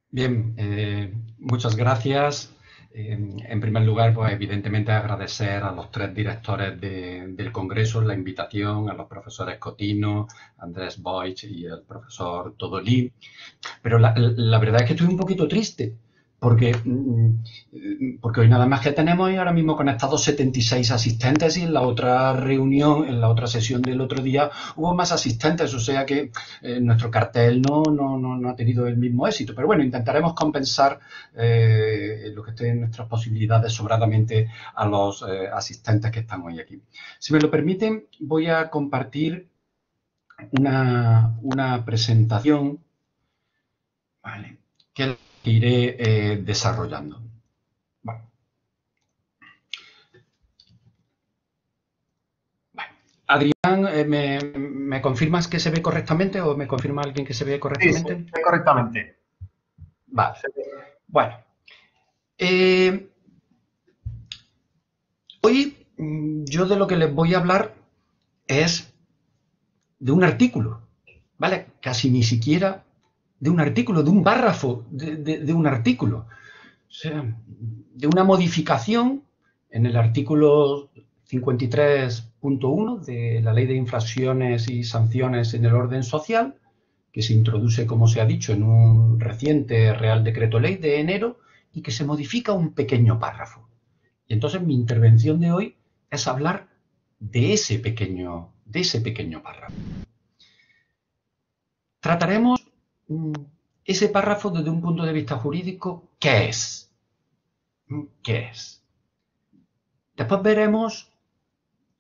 Bien, muchas gracias. En primer lugar, pues evidentemente agradecer a los tres directores del Congreso la invitación, a los profesores Cotino, Andrés Boich y el profesor Todolí. Pero la verdad es que estoy un poquito triste, porque, porque hoy nada más que tenemos ahora mismo conectados 76 asistentes y en la otra reunión, en la otra sesión del otro día, hubo más asistentes, o sea que nuestro cartel no ha tenido el mismo éxito. Pero bueno, intentaremos compensar lo que esté en nuestras posibilidades sobradamente a los asistentes que están hoy aquí. Si me lo permiten, voy a compartir una presentación. Vale. Que iré desarrollando. Vale. Vale. Adrián, ¿me confirmas que se ve correctamente o me confirma alguien que se ve Sí, se correctamente? ve correctamente. Vale. Se ve. Bueno. Eh, Hoy yo de lo que les voy a hablar es de un artículo, ¿vale? Casi ni siquiera de un artículo, de un párrafo de un artículo. O sea, de una modificación en el artículo 53.1 de la Ley de Infracciones y Sanciones en el Orden Social, que se introduce, como se ha dicho, en un reciente Real Decreto Ley de enero y que se modifica un pequeño párrafo. Y entonces mi intervención de hoy es hablar de ese pequeño párrafo. Trataremos ese párrafo desde un punto de vista jurídico. ¿Qué es? ¿Qué es? Después veremos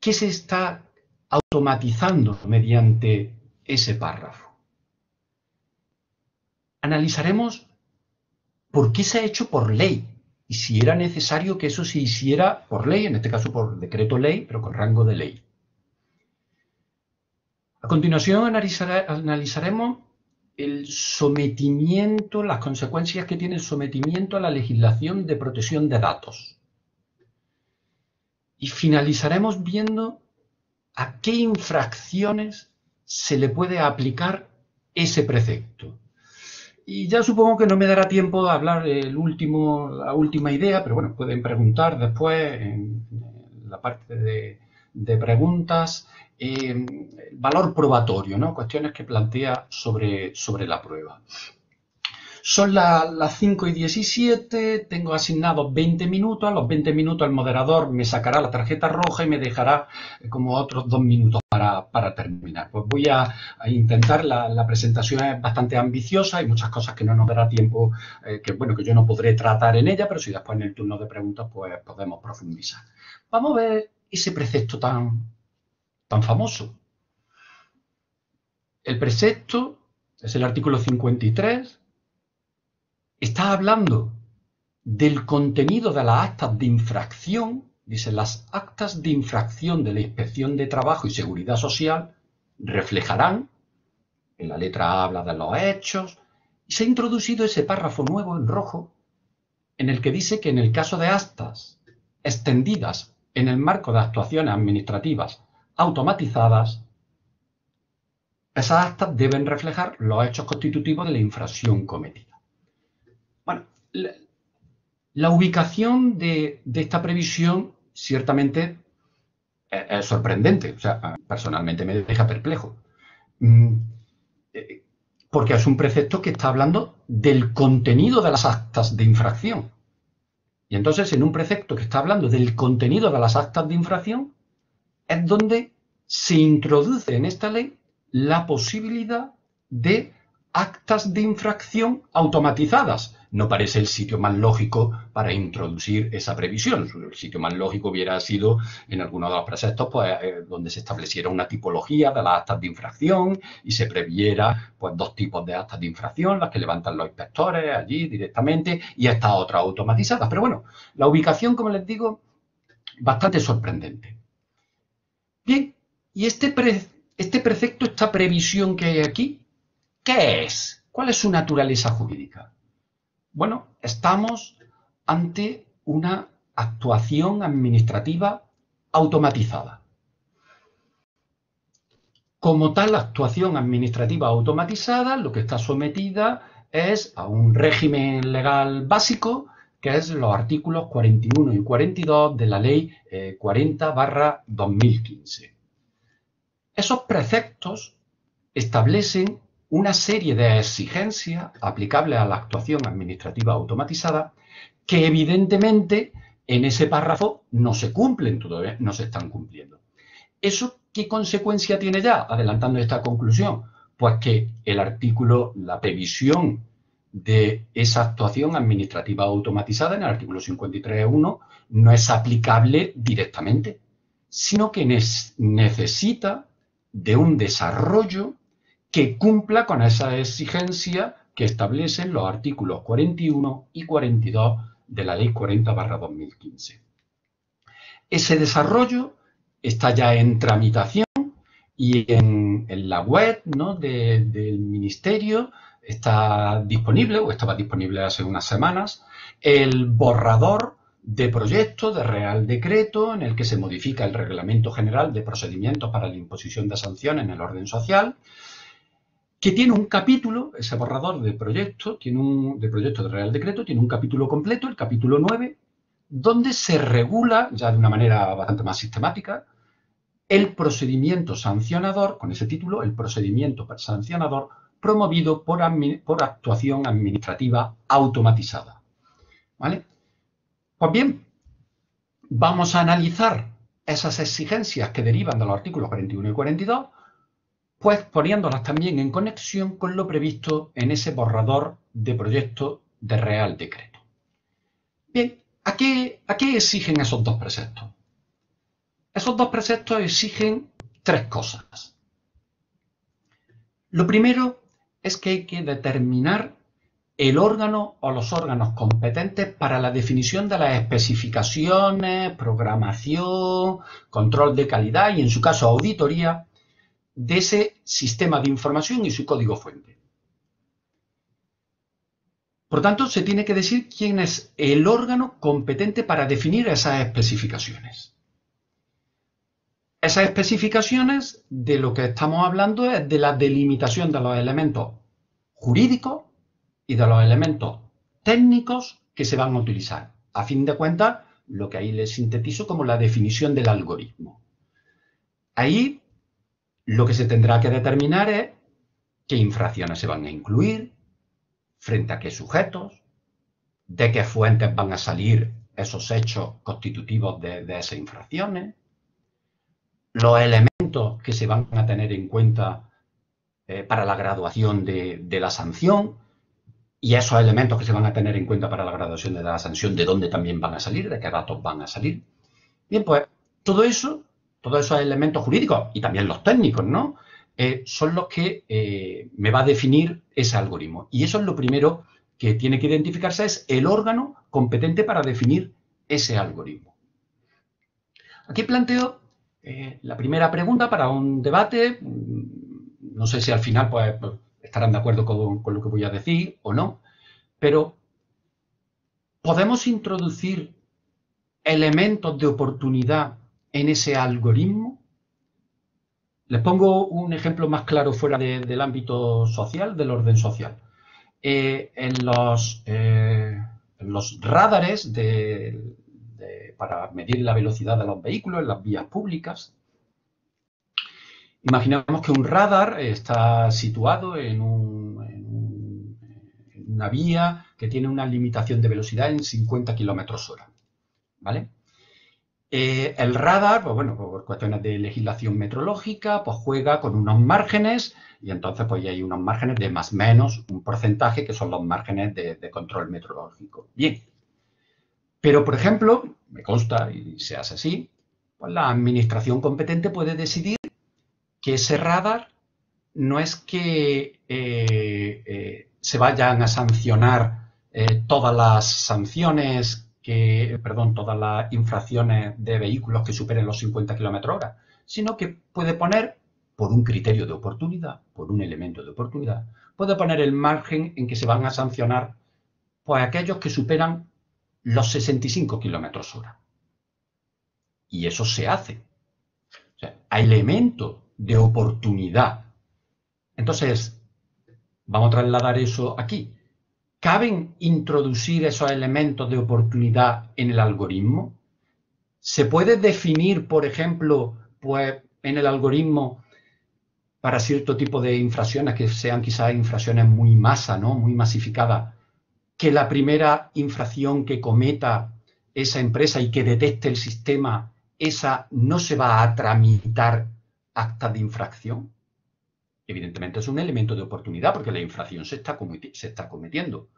qué se está automatizando mediante ese párrafo. Analizaremos por qué se ha hecho por ley y si era necesario que eso se hiciera por ley, en este caso por decreto ley, pero con rango de ley. A continuación analizaremos el sometimiento, las consecuencias que tiene el sometimiento a la legislación de protección de datos. Y finalizaremos viendo a qué infracciones se le puede aplicar ese precepto. Y ya supongo que no me dará tiempo a hablar la última idea, pero bueno, pueden preguntar después en la parte de preguntas. El valor probatorio, ¿no? Cuestiones que plantea sobre la prueba. Son las 5:17, tengo asignados 20 minutos, a los 20 minutos el moderador me sacará la tarjeta roja y me dejará como otros 2 minutos para terminar. Pues voy a intentar, la presentación es bastante ambiciosa, hay muchas cosas que no nos dará tiempo, que yo no podré tratar en ella, pero si después en el turno de preguntas pues podemos profundizar. Vamos a ver ese precepto tan famoso. El precepto es el artículo 53, está hablando del contenido de las actas de infracción. Dice, las actas de infracción de la Inspección de Trabajo y Seguridad Social reflejarán, en la letra A habla de los hechos, y se ha introducido ese párrafo nuevo en rojo, en el que dice que en el caso de actas extendidas en el marco de actuaciones administrativas automatizadas, esas actas deben reflejar los hechos constitutivos de la infracción cometida. Bueno, la ubicación de esta previsión ciertamente es sorprendente, o sea, personalmente me deja perplejo, porque es un precepto que está hablando del contenido de las actas de infracción. Y entonces, en un precepto que está hablando del contenido de las actas de infracción, es donde se introduce en esta ley la posibilidad de actas de infracción automatizadas. No parece el sitio más lógico para introducir esa previsión. El sitio más lógico hubiera sido en alguno de los preceptos pues, donde se estableciera una tipología de las actas de infracción y se previera pues, dos tipos de actas de infracción, las que levantan los inspectores allí directamente y estas otras automatizadas. Pero bueno, la ubicación, como les digo, bastante sorprendente. Bien, y este precepto, esta previsión que hay aquí, ¿qué es? ¿Cuál es su naturaleza jurídica? Bueno, estamos ante una actuación administrativa automatizada. Como tal actuación administrativa automatizada, lo que está sometida es a un régimen legal básico, que es los artículos 41 y 42 de la Ley 40/2015. Esos preceptos establecen una serie de exigencias aplicables a la actuación administrativa automatizada que evidentemente en ese párrafo no se cumplen todavía, no se están cumpliendo. ¿Eso qué consecuencia tiene ya? Adelantando esta conclusión, pues que el artículo, la previsión de esa actuación administrativa automatizada en el artículo 53.1 no es aplicable directamente, sino que necesita de un desarrollo que cumpla con esa exigencia que establecen los artículos 41 y 42 de la Ley 40/2015. Ese desarrollo está ya en tramitación y en la web, ¿no?, del Ministerio está disponible, o estaba disponible hace unas semanas, el borrador de proyecto de Real Decreto en el que se modifica el Reglamento General de Procedimientos para la Imposición de Sanciones en el Orden Social, que tiene un capítulo, ese borrador de proyecto, de proyecto de Real Decreto, tiene un capítulo completo, el capítulo 9, donde se regula, ya de una manera bastante más sistemática, el procedimiento sancionador, con ese título, el procedimiento sancionador promovido por actuación administrativa automatizada. ¿Vale? Pues bien, vamos a analizar esas exigencias que derivan de los artículos 41 y 42, pues poniéndolas también en conexión con lo previsto en ese borrador de proyecto de Real Decreto. Bien, ¿a qué exigen esos dos preceptos? Esos dos preceptos exigen tres cosas. Lo primero es que hay que determinar el órgano o los órganos competentes para la definición de las especificaciones, programación, control de calidad y, en su caso, auditoría de ese sistema de información y su código fuente. Por tanto, se tiene que decir quién es el órgano competente para definir esas especificaciones. Esas especificaciones, de lo que estamos hablando es de la delimitación de los elementos jurídicos y de los elementos técnicos que se van a utilizar. A fin de cuentas, lo que ahí les sintetizo como la definición del algoritmo. Ahí lo que se tendrá que determinar es qué infracciones se van a incluir, frente a qué sujetos, de qué fuentes van a salir esos hechos constitutivos de esas infracciones, los elementos que se van a tener en cuenta para la graduación de la sanción, y esos elementos que se van a tener en cuenta para la graduación de la sanción, de dónde también van a salir, de qué datos van a salir. Bien, pues todo eso, todos esos elementos jurídicos y también los técnicos, ¿no?, son los que me va a definir ese algoritmo. Y eso es lo primero que tiene que identificarse, es el órgano competente para definir ese algoritmo. Aquí planteo la primera pregunta para un debate. No sé si al final pues, estarán de acuerdo con lo que voy a decir o no, pero ¿podemos introducir elementos de oportunidad en ese algoritmo? Les pongo un ejemplo más claro fuera del ámbito social, del orden social. En los radares para medir la velocidad de los vehículos en las vías públicas, imaginemos que un radar está situado en una vía que tiene una limitación de velocidad en 50 km/h, ¿vale? El radar, pues bueno, por cuestiones de legislación metrológica, pues juega con unos márgenes y entonces pues hay unos márgenes de más o menos un porcentaje que son los márgenes de control metrológico. Bien, pero por ejemplo, me consta y se hace así, pues la administración competente puede decidir que ese radar no es que se vayan a sancionar todas las todas las infracciones de vehículos que superen los 50 km/h, sino que puede poner, por un criterio de oportunidad, por un elemento de oportunidad, puede poner el margen en que se van a sancionar pues aquellos que superan los 65 km/h. Y eso se hace. O sea, hay elemento de oportunidad. Entonces, Vamos a trasladar eso aquí. ¿Caben introducir esos elementos de oportunidad en el algoritmo? ¿Se puede definir, por ejemplo, pues en el algoritmo para cierto tipo de infracciones que sean quizás infracciones muy masa, ¿no? Muy masificadas, que la primera infracción que cometa esa empresa y que detecte el sistema, esa no se va a tramitar acta de infracción? Evidentemente es un elemento de oportunidad porque la infracción se está cometiendo.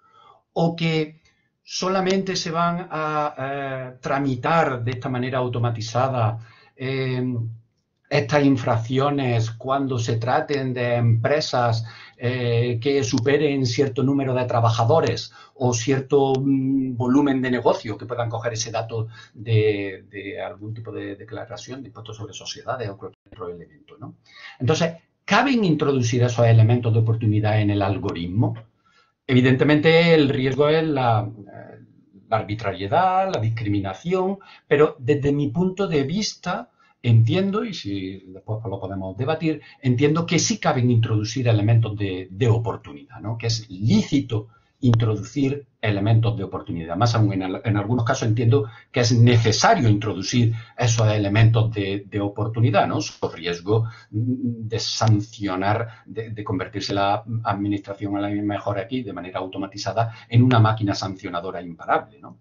O que solamente se van a tramitar de esta manera automatizada estas infracciones cuando se traten de empresas que superen cierto número de trabajadores o cierto volumen de negocio que puedan coger ese dato de algún tipo de declaración de impuestos sobre sociedades o cualquier otro elemento, ¿no? Entonces, ¿caben introducir esos elementos de oportunidad en el algoritmo? Evidentemente el riesgo es la arbitrariedad, la discriminación, pero desde mi punto de vista entiendo, y si después lo podemos debatir, entiendo que sí caben introducir elementos de oportunidad, ¿no? Que es lícito introducir elementos de oportunidad. Más aún, en algunos casos entiendo que es necesario introducir esos elementos de oportunidad, ¿no? Su riesgo de sancionar, de convertirse la administración, a la mejor aquí, de manera automatizada, en una máquina sancionadora imparable, ¿no?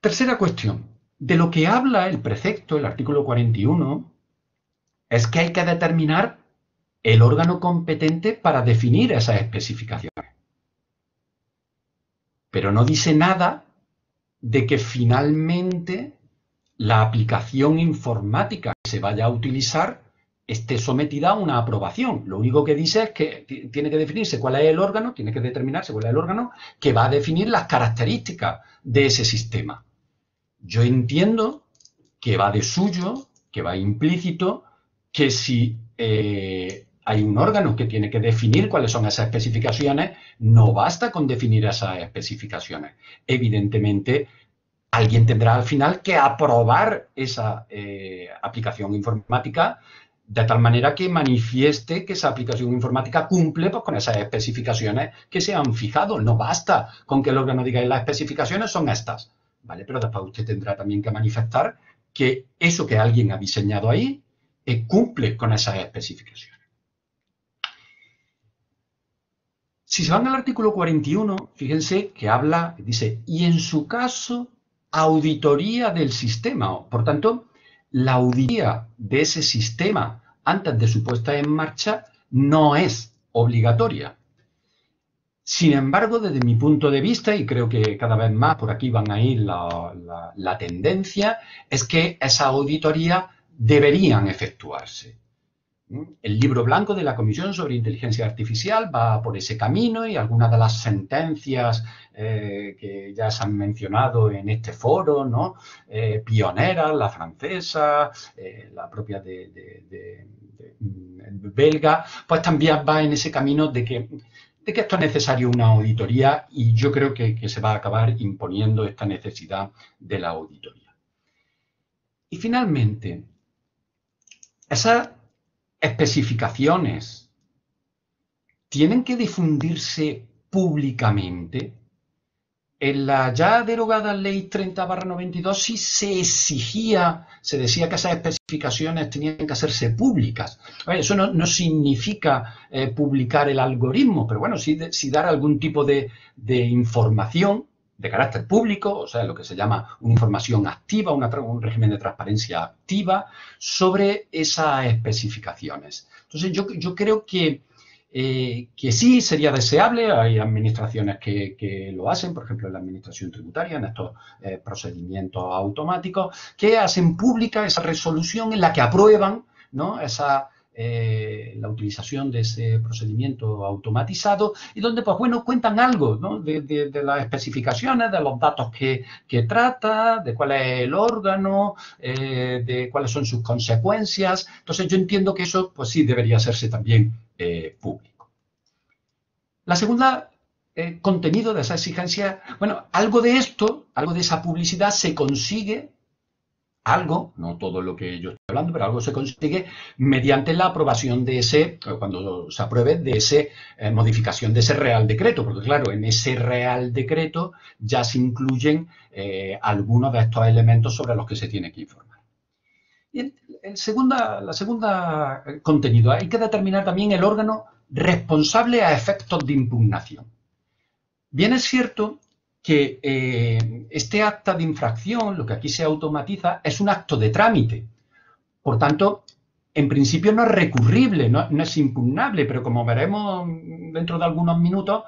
Tercera cuestión. De lo que habla el precepto, el artículo 41, es que hay que determinar el órgano competente para definir esas especificaciones. Pero no dice nada de que finalmente la aplicación informática que se vaya a utilizar esté sometida a una aprobación. Lo único que dice es que tiene que definirse cuál es el órgano, tiene que determinarse cuál es el órgano que va a definir las características de ese sistema. Yo entiendo que va de suyo, que va implícito, que si hay un órgano que tiene que definir cuáles son esas especificaciones, no basta con definir esas especificaciones. Evidentemente, alguien tendrá al final que aprobar esa aplicación informática de tal manera que manifieste que esa aplicación informática cumple pues, con esas especificaciones que se han fijado. No basta con que el órgano diga las especificaciones son estas, ¿vale? Pero después usted tendrá también que manifestar que eso que alguien ha diseñado ahí cumple con esas especificaciones. Si se van al artículo 41, fíjense que habla, dice, y en su caso, auditoría del sistema. Por tanto, la auditoría de ese sistema antes de su puesta en marcha no es obligatoria. Sin embargo, desde mi punto de vista, y creo que cada vez más por aquí van a ir la tendencia, es que esas auditorías deberían efectuarse. El libro blanco de la Comisión sobre Inteligencia Artificial va por ese camino y algunas de las sentencias que ya se han mencionado en este foro, ¿no? Pioneras, la francesa, la propia de belga, pues también va en ese camino de que esto es necesario una auditoría y yo creo que se va a acabar imponiendo esta necesidad de la auditoría. Y finalmente, esas especificaciones tienen que difundirse públicamente. En la ya derogada ley 30/92 sí se exigía, se decía que esas especificaciones tenían que hacerse públicas. Eso no significa publicar el algoritmo, pero bueno, sí dar algún tipo de información de carácter público, o sea, lo que se llama una información activa, un régimen de transparencia activa sobre esas especificaciones. Entonces, yo creo que sí sería deseable, hay administraciones que lo hacen, por ejemplo en la administración tributaria, en estos procedimientos automáticos, que hacen pública esa resolución en la que aprueban, ¿no? La utilización de ese procedimiento automatizado y donde, pues bueno, cuentan algo, ¿no? de las especificaciones, de los datos que trata, de cuál es el órgano, de cuáles son sus consecuencias. Entonces yo entiendo que eso, pues sí, debería hacerse también público. La segunda, contenido de esa exigencia, bueno, algo de esto, algo de esa publicidad se consigue algo, no todo lo que yo estoy hablando, pero algo se consigue mediante la aprobación de ese, cuando se apruebe, de ese modificación de ese Real Decreto, porque claro, en ese Real Decreto ya se incluyen algunos de estos elementos sobre los que se tiene que informar. Y la segunda contenido, hay que determinar también el órgano responsable a efectos de impugnación. Bien es cierto que este acta de infracción, lo que aquí se automatiza, es un acto de trámite. Por tanto, en principio no es recurrible, no es impugnable, pero como veremos dentro de algunos minutos,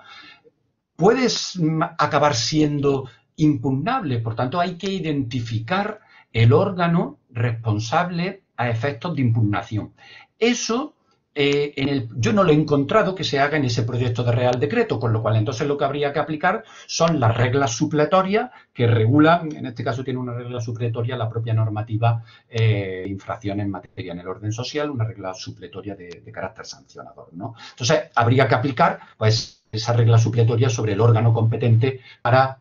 puedes acabar siendo impugnable. Por tanto, hay que identificar el órgano responsable a efectos de impugnación. Eso yo no lo he encontrado que se haga en ese proyecto de Real Decreto, con lo cual entonces lo que habría que aplicar son las reglas supletorias que regulan, en este caso tiene una regla supletoria la propia normativa de infracción en materia en el orden social, una regla supletoria de carácter sancionador, ¿no? Entonces habría que aplicar pues esa regla supletoria sobre el órgano competente para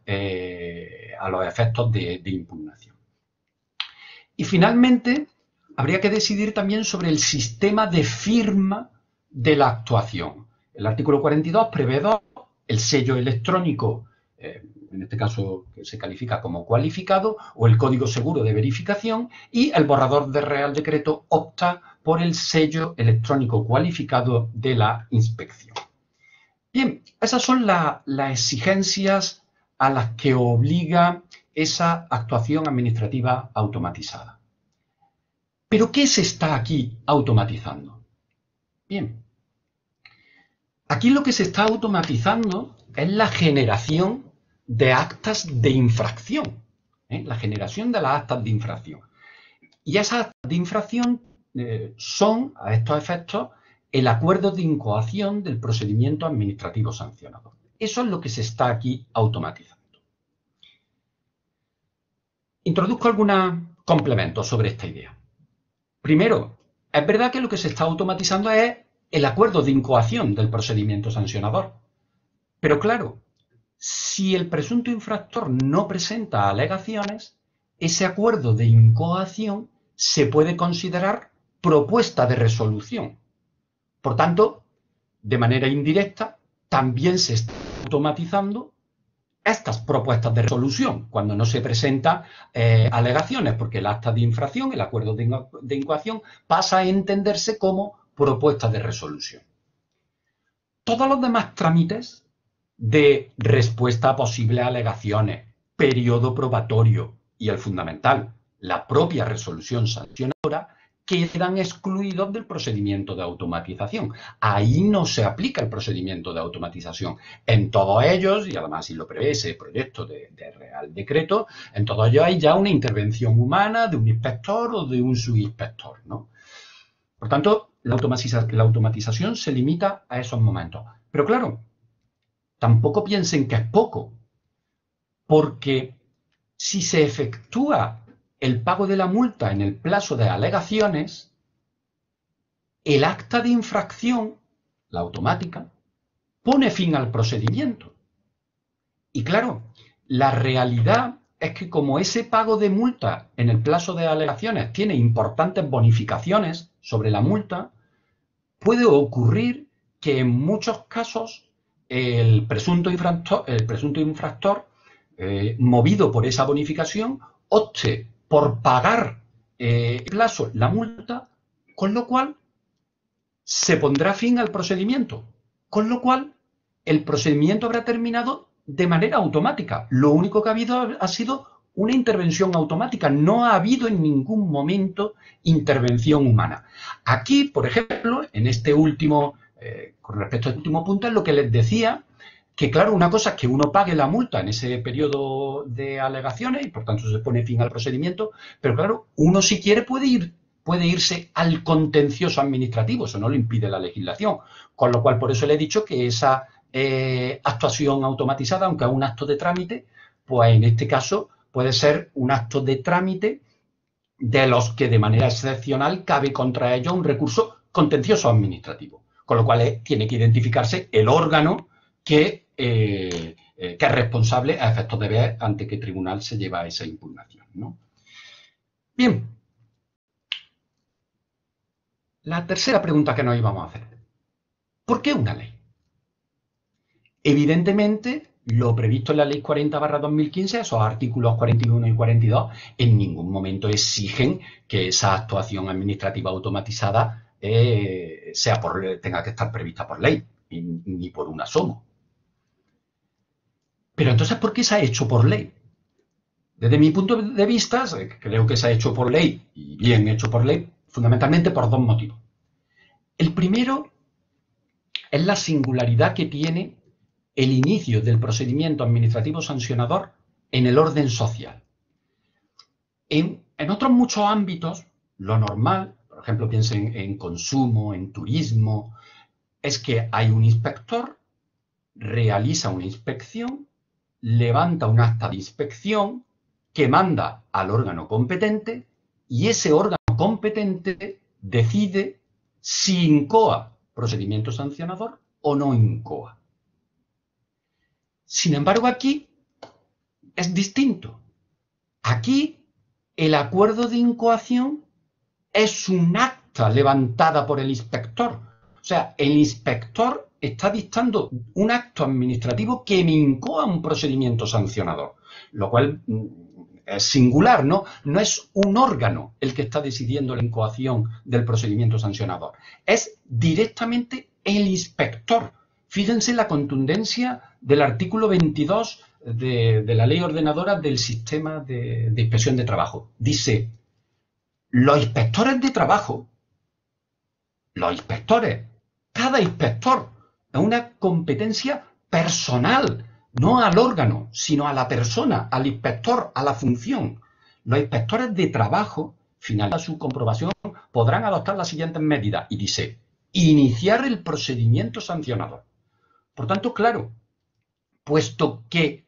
a los efectos de impugnación. Y finalmente, habría que decidir también sobre el sistema de firma de la actuación. El artículo 42 prevé el sello electrónico, en este caso que se califica como cualificado, o el código seguro de verificación, y el borrador de Real Decreto opta por el sello electrónico cualificado de la inspección. Bien, esas son las exigencias a las que obliga esa actuación administrativa automatizada. ¿Pero qué se está aquí automatizando? Bien, aquí lo que se está automatizando es la generación de actas de infracción, la generación de las actas de infracción. Y esas actas de infracción son, a estos efectos, el acuerdo de incoación del procedimiento administrativo sancionador. Eso es lo que se está aquí automatizando. Introduzco algunos complementos sobre esta idea. Primero, es verdad que lo que se está automatizando es el acuerdo de incoación del procedimiento sancionador. Pero claro, si el presunto infractor no presenta alegaciones, ese acuerdo de incoación se puede considerar propuesta de resolución. Por tanto, de manera indirecta, también se está automatizando estas propuestas de resolución, cuando no se presentan alegaciones, porque el acta de infracción, el acuerdo de incoación, pasa a entenderse como propuesta de resolución. Todos los demás trámites de respuesta a posibles alegaciones, periodo probatorio y el fundamental, la propia resolución sancionadora, quedan excluidos del procedimiento de automatización. Ahí no se aplica el procedimiento de automatización. En todos ellos, y además si lo prevé ese proyecto de Real Decreto, en todos ellos hay ya una intervención humana de un inspector o de un subinspector, ¿no? Por tanto, la automatización se limita a esos momentos. Pero claro, tampoco piensen que es poco, porque si se efectúa el pago de la multa en el plazo de alegaciones, el acta de infracción, la automática, pone fin al procedimiento. Y claro, la realidad es que como ese pago de multa en el plazo de alegaciones tiene importantes bonificaciones sobre la multa, puede ocurrir que en muchos casos el presunto infractor movido por esa bonificación, opte por pagar el plazo, la multa, con lo cual se pondrá fin al procedimiento, con lo cual el procedimiento habrá terminado de manera automática. Lo único que ha habido ha sido una intervención automática, no ha habido en ningún momento intervención humana. Aquí, por ejemplo, en este último, con respecto a este último punto, es lo que les decía, que claro, una cosa es que uno pague la multa en ese periodo de alegaciones y por tanto se pone fin al procedimiento, pero claro, uno si quiere puede irse al contencioso administrativo, eso no lo impide la legislación, con lo cual por eso le he dicho que esa actuación automatizada, aunque es un acto de trámite, pues en este caso puede ser un acto de trámite de los que de manera excepcional cabe contra ellos un recurso contencioso administrativo, con lo cual tiene que identificarse el órgano que es responsable a efectos de ver ante qué tribunal se lleva esa impugnación, ¿no? Bien, la tercera pregunta que nos íbamos a hacer. ¿Por qué una ley? Evidentemente, lo previsto en la Ley 40/2015, esos artículos 41 y 42, en ningún momento exigen que esa actuación administrativa automatizada tenga que estar prevista por ley, ni por un asomo. Pero entonces, ¿por qué se ha hecho por ley? Desde mi punto de vista, creo que se ha hecho por ley, y bien hecho por ley, fundamentalmente por dos motivos. El primero es la singularidad que tiene el inicio del procedimiento administrativo sancionador en el orden social. En otros muchos ámbitos, lo normal, por ejemplo, piensen en consumo, en turismo, es que hay un inspector, realiza una inspección, levanta un acta de inspección que manda al órgano competente y ese órgano competente decide si incoa procedimiento sancionador o no incoa. Sin embargo, aquí es distinto. Aquí el acuerdo de incoación es un acta levantada por el inspector. O sea, el inspector está dictando un acto administrativo que me incoa un procedimiento sancionador, lo cual es singular, ¿no? No es un órgano el que está decidiendo la incoación del procedimiento sancionador, es directamente el inspector. Fíjense la contundencia del artículo 22 de la ley ordenadora del sistema de inspección de trabajo. Dice, los inspectores de trabajo, los inspectores, cada inspector es una competencia personal, no al órgano, sino a la persona, al inspector, a la función. Los inspectores de trabajo, finalizada su comprobación, podrán adoptar las siguientes medidas. Y dice, iniciar el procedimiento sancionador. Por tanto, claro, puesto que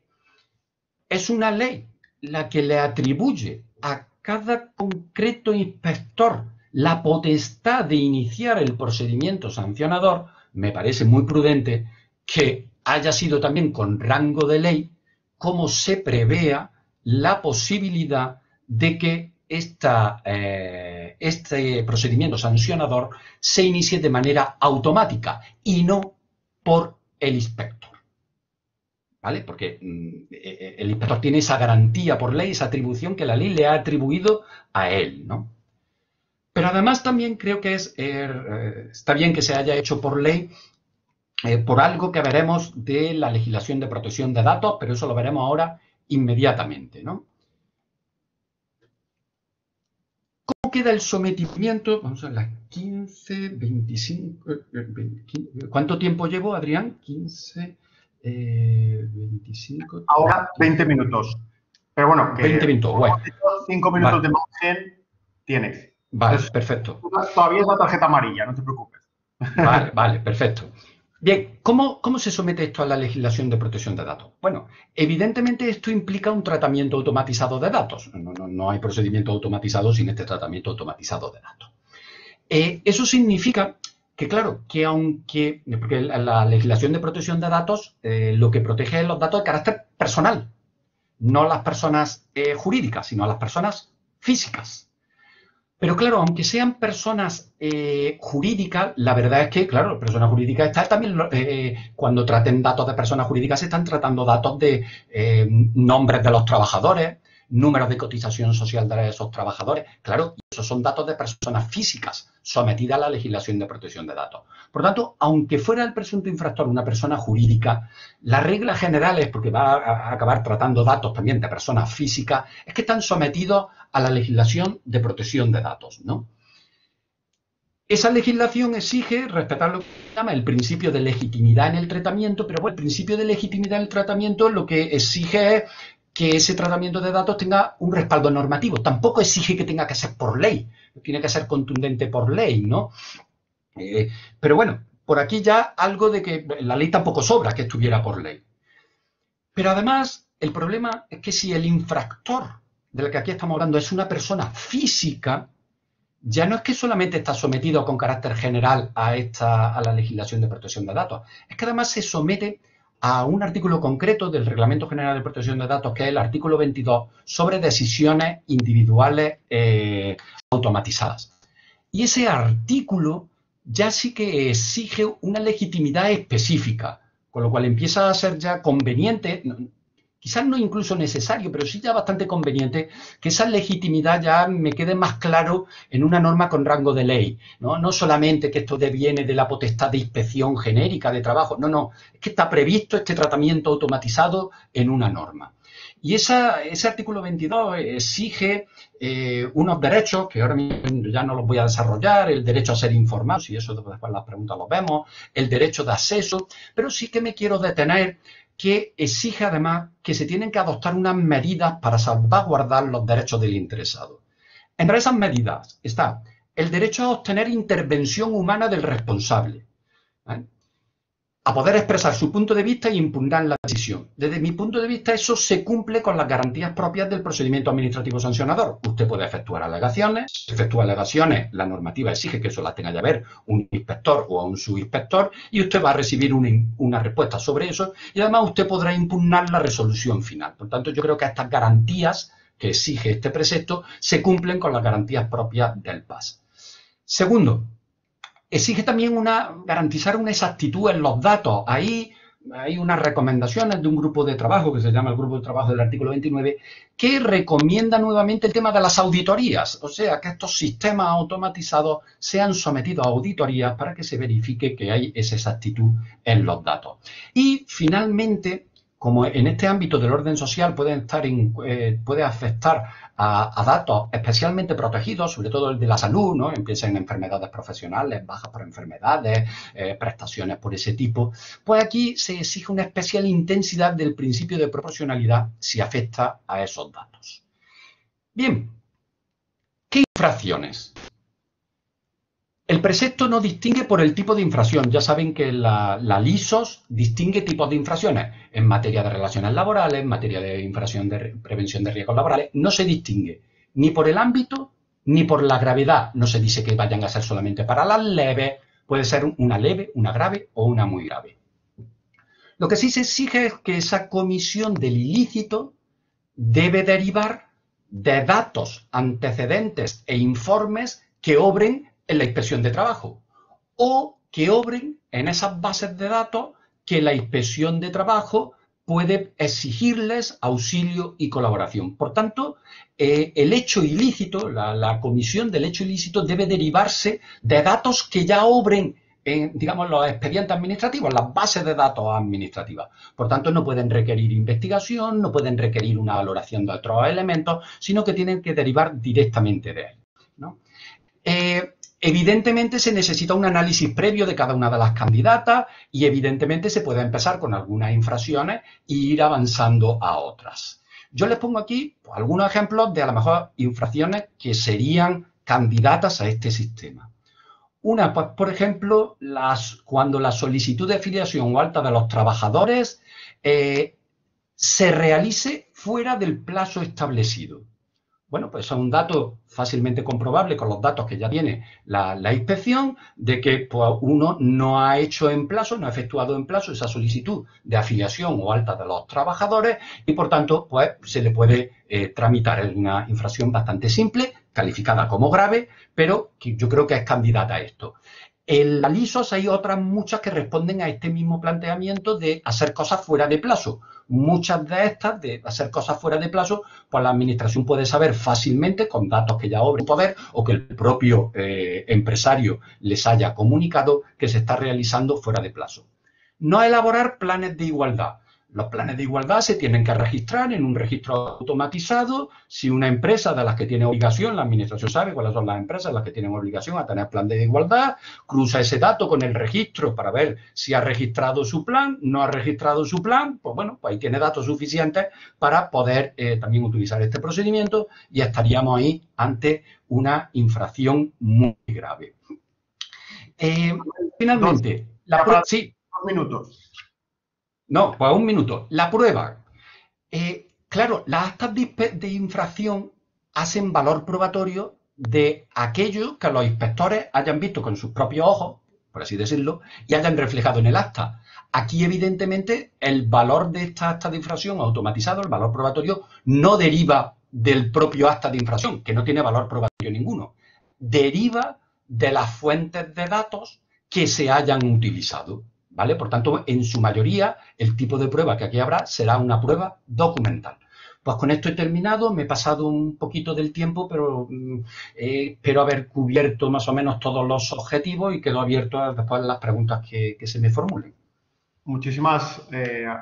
es una ley la que le atribuye a cada concreto inspector la potestad de iniciar el procedimiento sancionador, me parece muy prudente que haya sido también con rango de ley como se prevea la posibilidad de que este procedimiento sancionador se inicie de manera automática y no por el inspector. ¿Vale? Porque el inspector tiene esa garantía por ley, esa atribución que la ley le ha atribuido a él, ¿no? Pero además también creo que está bien que se haya hecho por ley por algo que veremos de la legislación de protección de datos, pero eso lo veremos ahora inmediatamente, ¿no? ¿Cómo queda el sometimiento? Vamos a ver, las 15, 25... 20, ¿cuánto tiempo llevo, Adrián? 15... 25... Ahora 20 minutos. Pero bueno, que 20 minutos, bueno. 5 minutos de margen tienes. Vale, Entonces, perfecto. Todavía es la tarjeta amarilla, no te preocupes. Vale, perfecto. Bien, ¿cómo se somete esto a la legislación de protección de datos? Bueno, evidentemente esto implica un tratamiento automatizado de datos. No hay procedimiento automatizado sin este tratamiento automatizado de datos. Eso significa que, claro, porque la legislación de protección de datos lo que protege es los datos de carácter personal, no las personas jurídicas, sino a las personas físicas. Pero claro, aunque sean personas jurídicas, la verdad es que, claro, personas jurídicas también cuando traten datos de personas jurídicas se están tratando datos de nombres de los trabajadores, números de cotización social de esos trabajadores. Claro, esos son datos de personas físicas sometidas a la legislación de protección de datos. Por tanto, aunque fuera el presunto infractor una persona jurídica, la regla general es, porque va a acabar tratando datos también de personas físicas, es que están sometidos a la legislación de protección de datos, ¿no? Esa legislación exige respetar lo que se llama el principio de legitimidad en el tratamiento, pero bueno, el principio de legitimidad en el tratamiento lo que exige es que ese tratamiento de datos tenga un respaldo normativo. Tampoco exige que tenga que ser por ley, tiene que ser contundente por ley, ¿no? Pero bueno, por aquí ya algo de que la ley tampoco sobra que estuviera por ley. Pero además, el problema es que si el infractor del que aquí estamos hablando es una persona física, ya no es que solamente está sometido con carácter general a la legislación de protección de datos, es que además se somete a un artículo concreto del Reglamento General de Protección de Datos, que es el artículo 22, sobre decisiones individuales automatizadas. Y ese artículo ya sí que exige una legitimidad específica, con lo cual empieza a ser ya conveniente, quizás no incluso necesario, pero sí ya bastante conveniente, que esa legitimidad ya me quede más claro en una norma con rango de ley. No solamente que esto deviene de la potestad de inspección genérica de trabajo, no, es que está previsto este tratamiento automatizado en una norma. Y ese artículo 22 exige unos derechos, que ahora mismo ya no los voy a desarrollar, el derecho a ser informados, y eso después en las preguntas lo vemos, el derecho de acceso, pero sí que me quiero detener que exige además que se tienen que adoptar unas medidas para salvaguardar los derechos del interesado. Entre esas medidas está el derecho a obtener intervención humana del responsable, a poder expresar su punto de vista y impugnar la decisión. Desde mi punto de vista, eso se cumple con las garantías propias del procedimiento administrativo sancionador. Usted puede efectuar alegaciones, la normativa exige que eso las tenga que ver un inspector o un subinspector, y usted va a recibir una respuesta sobre eso, y además usted podrá impugnar la resolución final. Por tanto, yo creo que estas garantías que exige este precepto se cumplen con las garantías propias del PAS. Segundo, exige también garantizar una exactitud en los datos. Ahí hay unas recomendaciones de un grupo de trabajo que se llama el Grupo de Trabajo del artículo 29, que recomienda nuevamente el tema de las auditorías, o sea, que estos sistemas automatizados sean sometidos a auditorías para que se verifique que hay esa exactitud en los datos. Y finalmente, como en este ámbito del orden social puede afectar a datos especialmente protegidos, sobre todo el de la salud, ¿no? Empieza en enfermedades profesionales, bajas por enfermedades, prestaciones por ese tipo, pues aquí se exige una especial intensidad del principio de proporcionalidad si afecta a esos datos. Bien, ¿qué infracciones? El precepto no distingue por el tipo de infracción. Ya saben que la LISOS distingue tipos de infracciones en materia de relaciones laborales, en materia de infracción de prevención de riesgos laborales. No se distingue ni por el ámbito ni por la gravedad. No se dice que vayan a ser solamente para las leves. Puede ser una leve, una grave o una muy grave. Lo que sí se exige es que esa comisión del ilícito debe derivar de datos antecedentes e informes que obren en la inspección de trabajo, o que obren en esas bases de datos que la inspección de trabajo puede exigirles auxilio y colaboración. Por tanto, el hecho ilícito, la comisión del hecho ilícito debe derivarse de datos que ya obren en, digamos, los expedientes administrativos, las bases de datos administrativas. Por tanto, no pueden requerir investigación, no pueden requerir una valoración de otros elementos, sino que tienen que derivar directamente de él, ¿no? Evidentemente se necesita un análisis previo de cada una de las candidatas y evidentemente se puede empezar con algunas infracciones e ir avanzando a otras. Yo les pongo aquí algunos ejemplos de a lo mejor infracciones que serían candidatas a este sistema. Una, pues, por ejemplo, cuando la solicitud de filiación o alta de los trabajadores se realice fuera del plazo establecido. Bueno, pues es un dato fácilmente comprobable con los datos que ya tiene la inspección de que pues, uno no ha hecho en plazo, no ha efectuado en plazo esa solicitud de afiliación o alta de los trabajadores y, por tanto, pues se le puede tramitar. Es una infracción bastante simple, calificada como grave, pero que yo creo que es candidata a esto. En la LISOS hay otras muchas que responden a este mismo planteamiento de hacer cosas fuera de plazo. Muchas de estas, de hacer cosas fuera de plazo, pues la administración puede saber fácilmente con datos que ya obren poder o que el propio empresario les haya comunicado que se está realizando fuera de plazo. No elaborar planes de igualdad. Los planes de igualdad se tienen que registrar en un registro automatizado. Si una empresa de las que tiene obligación, la administración sabe cuáles son las empresas las que tienen obligación a tener plan de igualdad, cruza ese dato con el registro para ver si ha registrado su plan, no ha registrado su plan, pues bueno, pues ahí tiene datos suficientes para poder también utilizar este procedimiento y estaríamos ahí ante una infracción muy grave. Finalmente, sí. 2 minutos. No, pues 1 minuto. La prueba. Claro, las actas de infracción hacen valor probatorio de aquello que los inspectores hayan visto con sus propios ojos, por así decirlo, y hayan reflejado en el acta. Aquí, evidentemente, el valor de esta acta de infracción automatizado, el valor probatorio, no deriva del propio acta de infracción, que no tiene valor probatorio ninguno. Deriva de las fuentes de datos que se hayan utilizado, ¿vale? Por tanto, en su mayoría, el tipo de prueba que aquí habrá será una prueba documental. Pues con esto he terminado, me he pasado un poquito del tiempo, pero espero haber cubierto más o menos todos los objetivos y quedo abierto a después las preguntas que se me formulen. Muchísimas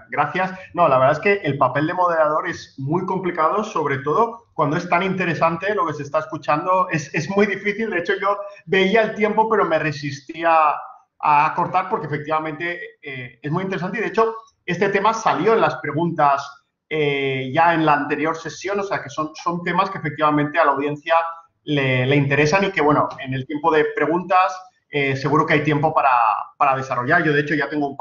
gracias. No, la verdad es que el papel de moderador es muy complicado, sobre todo cuando es tan interesante lo que se está escuchando. Es muy difícil. De hecho, yo veía el tiempo, pero me resistía a cortar porque efectivamente es muy interesante. Y de hecho, este tema salió en las preguntas ya en la anterior sesión. O sea, que son temas que efectivamente a la audiencia le interesan y que, bueno, en el tiempo de preguntas seguro que hay tiempo para desarrollar. Yo, de hecho, ya tengo un par